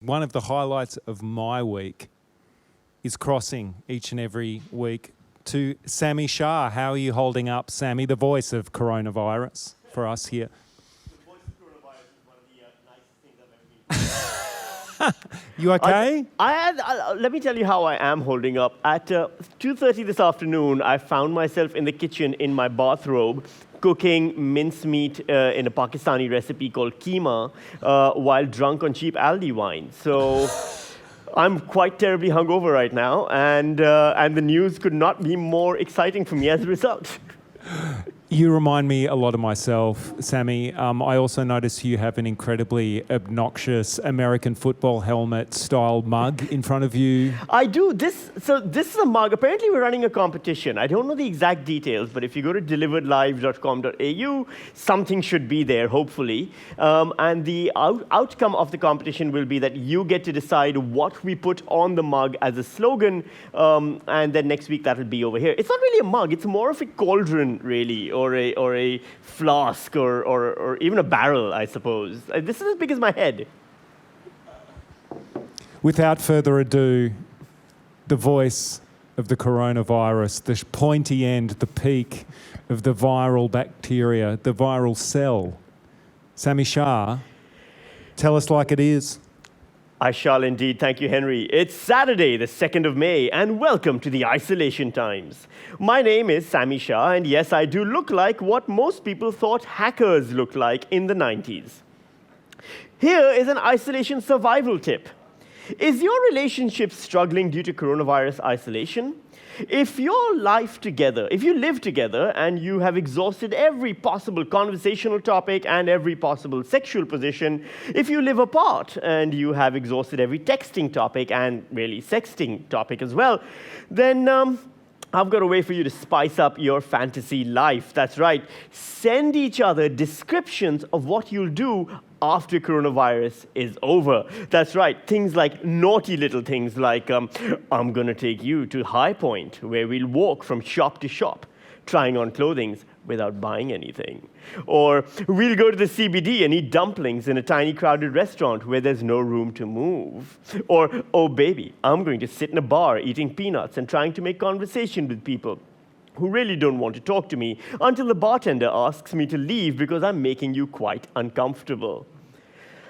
One of the highlights of my week is crossing each and every week to Sami Shah. How are you holding up, Sami, the voice of coronavirus for us here? The voice of coronavirus is one of the nicest things I've ever been. You okay? Let me tell you how I am holding up. At 2:30 this afternoon, I found myself in the kitchen in my bathrobe, cooking mincemeat in a Pakistani recipe called keema while drunk on cheap Aldi wine. So I'm quite terribly hungover right now, and the news could not be more exciting for me as a result. You remind me a lot of myself, Sami. I also notice you have an incredibly obnoxious American football helmet style mug in front of you. I do. This is a mug. Apparently, we're running a competition. I don't know the exact details, but if you go to deliveredlive.com.au, something should be there, hopefully. And the outcome of the competition will be that you get to decide what we put on the mug as a slogan, and then next week that'll be over here. It's not really a mug. It's more of a cauldron, really, or a flask, or even a barrel, I suppose. This is as big as my head. Without further ado, the voice of the coronavirus, the pointy end, the peak of the viral bacteria, the viral cell. Sami Shah, tell us like it is. I shall indeed. Thank you, Henry. It's Saturday, the 2nd of May, and welcome to the Isolation Times. My name is Sami Shah, and yes, I do look like what most people thought hackers looked like in the 90s. Here is an isolation survival tip. Is your relationship struggling due to coronavirus isolation? If you live together and you have exhausted every possible conversational topic and every possible sexual position, if you live apart and you have exhausted every texting topic and really sexting topic as well, then I've got a way for you to spice up your fantasy life. That's right. Send each other descriptions of what you'll do after coronavirus is over. That's right. Things like naughty little things like, I'm going to take you to High Point, where we'll walk from shop to shop, trying on clothing without buying anything. Or we'll go to the CBD and eat dumplings in a tiny crowded restaurant where there's no room to move. Or, oh baby, I'm going to sit in a bar eating peanuts and trying to make conversation with people who really don't want to talk to me until the bartender asks me to leave because I'm making you quite uncomfortable.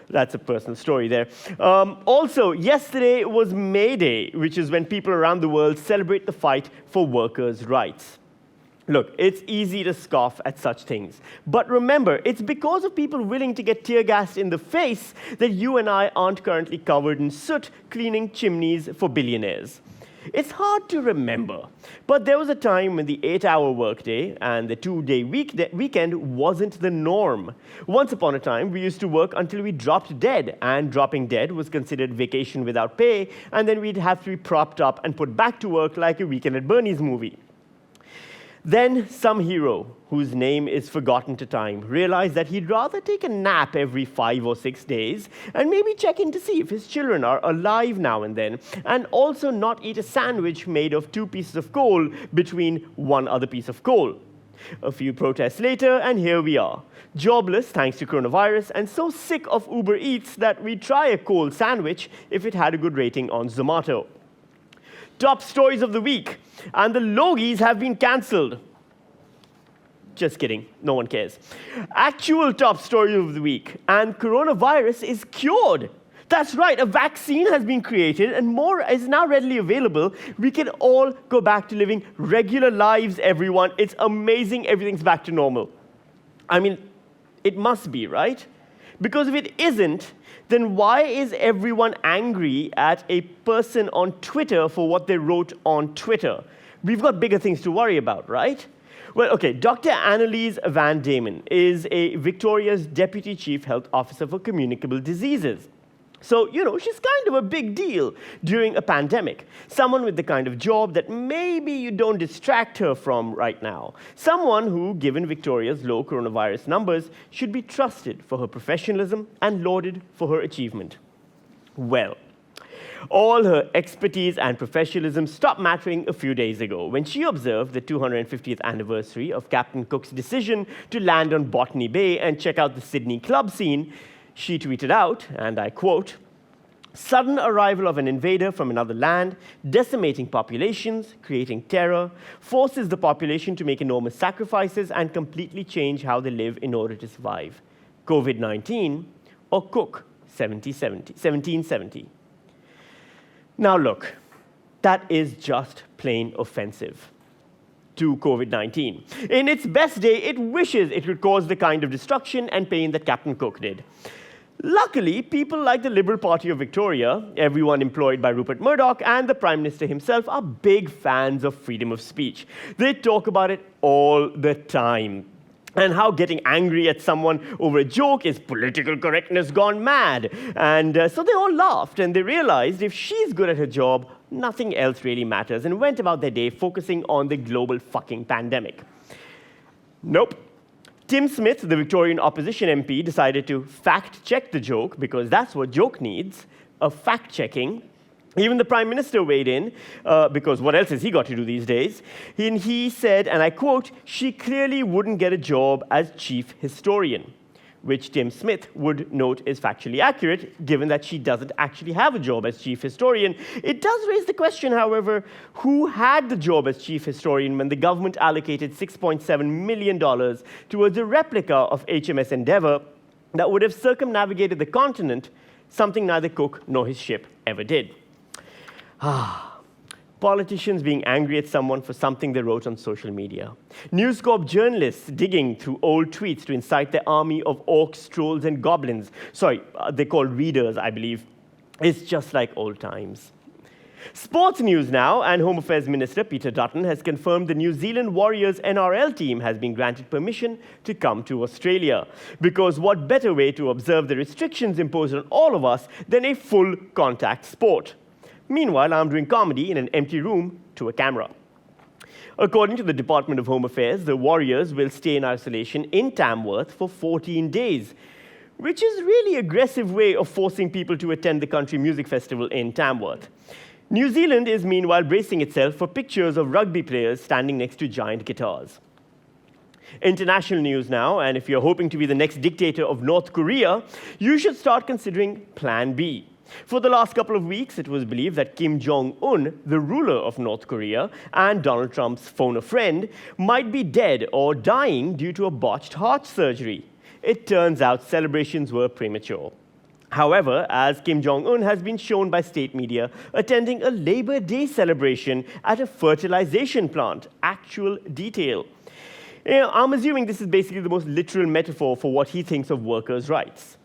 That's a personal story there. Also, yesterday was May Day, which is when people around the world celebrate the fight for workers' rights. Look, it's easy to scoff at such things. But remember, it's because of people willing to get tear gassed in the face that you and I aren't currently covered in soot cleaning chimneys for billionaires. It's hard to remember, but there was a time when the 8-hour workday and the 2-day weekend wasn't the norm. Once upon a time, we used to work until we dropped dead, and dropping dead was considered vacation without pay, and then we'd have to be propped up and put back to work like a Weekend at Bernie's movie. Then some hero, whose name is forgotten to time, realized that he'd rather take a nap every 5 or 6 days and maybe check in to see if his children are alive now and then, and also not eat a sandwich made of 2 pieces of coal between one other piece of coal. A few protests later, and here we are. Jobless thanks to coronavirus, and so sick of Uber Eats that we'd try a cold sandwich if it had a good rating on Zomato. Top stories of the week, and the Logies have been cancelled. Just kidding, no one cares. Actual top story of the week, and coronavirus is cured. That's right, a vaccine has been created and more is now readily available. We can all go back to living regular lives, everyone. It's amazing, everything's back to normal. I mean, it must be, right? Because if it isn't, then why is everyone angry at a person on Twitter for what they wrote on Twitter? We've got bigger things to worry about, right? Well, okay, Dr. Annelies van Diemen is Victoria's Deputy Chief Health Officer for Communicable Diseases. So, she's kind of a big deal during a pandemic. Someone with the kind of job that maybe you don't distract her from right now. Someone who, given Victoria's low coronavirus numbers, should be trusted for her professionalism and lauded for her achievement. Well, all her expertise and professionalism stopped mattering a few days ago when she observed the 250th anniversary of Captain Cook's decision to land on Botany Bay and check out the Sydney club scene. She tweeted out, and I quote, Sudden arrival of an invader from another land, decimating populations, creating terror, forces the population to make enormous sacrifices and completely change how they live in order to survive. COVID-19 or Cook 1770. Now look, that is just plain offensive to COVID-19. In its best day, it wishes it could cause the kind of destruction and pain that Captain Cook did. Luckily, people like the Liberal Party of Victoria, everyone employed by Rupert Murdoch, and the Prime Minister himself are big fans of freedom of speech. They talk about it all the time, and how getting angry at someone over a joke is political correctness gone mad. And so they all laughed, and they realized if she's good at her job, nothing else really matters, and went about their day focusing on the global fucking pandemic. Nope. Tim Smith, the Victorian opposition MP, decided to fact-check the joke, because that's what joke needs, a fact-checking. Even the Prime Minister weighed in, because what else has he got to do these days? And he said, and I quote, "She clearly wouldn't get a job as chief historian," which Tim Smith would note is factually accurate, given that she doesn't actually have a job as chief historian. It does raise the question, however, who had the job as chief historian when the government allocated $6.7 million towards a replica of HMS Endeavour that would have circumnavigated the continent, something neither Cook nor his ship ever did. Politicians being angry at someone for something they wrote on social media. News Corp journalists digging through old tweets to incite their army of orcs, trolls, and goblins. Sorry, they're called readers, I believe. It's just like old times. Sports news now, and Home Affairs Minister Peter Dutton has confirmed the New Zealand Warriors NRL team has been granted permission to come to Australia. Because what better way to observe the restrictions imposed on all of us than a full contact sport? Meanwhile, I'm doing comedy in an empty room to a camera. According to the Department of Home Affairs, the Warriors will stay in isolation in Tamworth for 14 days, which is a really aggressive way of forcing people to attend the country music festival in Tamworth. New Zealand is meanwhile bracing itself for pictures of rugby players standing next to giant guitars. International news now, and if you're hoping to be the next dictator of North Korea, you should start considering Plan B. For the last couple of weeks, it was believed that Kim Jong-un, the ruler of North Korea, and Donald Trump's phone-a-friend, might be dead or dying due to a botched heart surgery. It turns out celebrations were premature. However, as Kim Jong-un has been shown by state media attending a Labor Day celebration at a fertilization plant, actual detail. I'm assuming this is basically the most literal metaphor for what he thinks of workers' rights,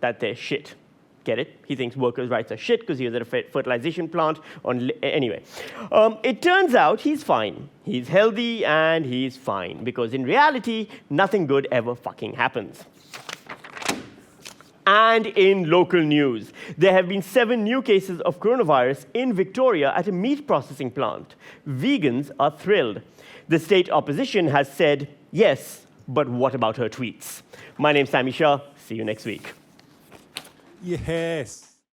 that they're shit. Get it? He thinks workers' rights are shit because he was at a fertilization plant. Anyway, it turns out he's fine. He's healthy and he's fine, because in reality, nothing good ever fucking happens. And in local news, there have been 7 new cases of coronavirus in Victoria at a meat processing plant. Vegans are thrilled. The state opposition has said, yes, but what about her tweets? My name's Sami Shah. See you next week. Yes.